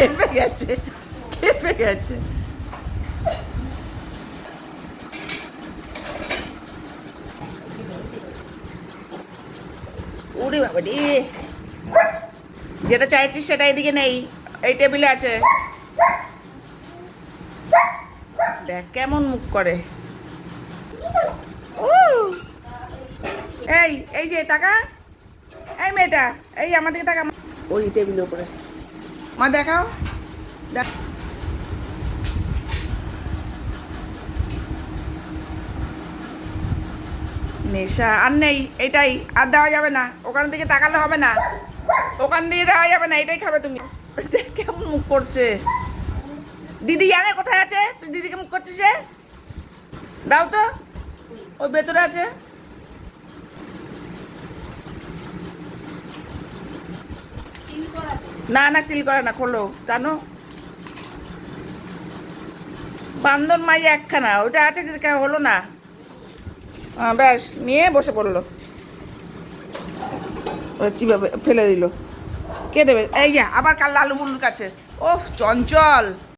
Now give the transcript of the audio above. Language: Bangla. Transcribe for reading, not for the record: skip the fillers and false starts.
খেপে গেছে, খেপে গেছে। ওরে বাবা রে, যেটা চাইছিস সেটা এদিকে নেই, এই টেবিলে আছে। দেখ কেমন মুখ করে। ও এই এই যে তাকা, এই মেয়েটা, এই আমাদের তাকা। ওই টেবিলের উপরে মা দেখাও, দেখ। নেশা আর নেই, এটাই আর দেওয়া যাবে না। ওখান থেকে তাকালে হবে না, ওখান দিয়ে দেওয়া যাবে না, এটাই খাবে তুমি। দেখ কেমন মুখ করছে। দিদি জানে কোথায় আছে, তুই দিদিকে মুখ করছিস সে? দাও তো, ওই ভেতরে আছে। না না, সিল করে না, খোলো জানো। বান্দর মাই একখানা, ওটা আছে হলো না। ব্যাস নিয়ে বসে পড়লো, চিবাবে ফেলে দিল। কে দেবে? এই যা আবার কাল লালু বুলুর কাছে। ওফ চঞ্চল।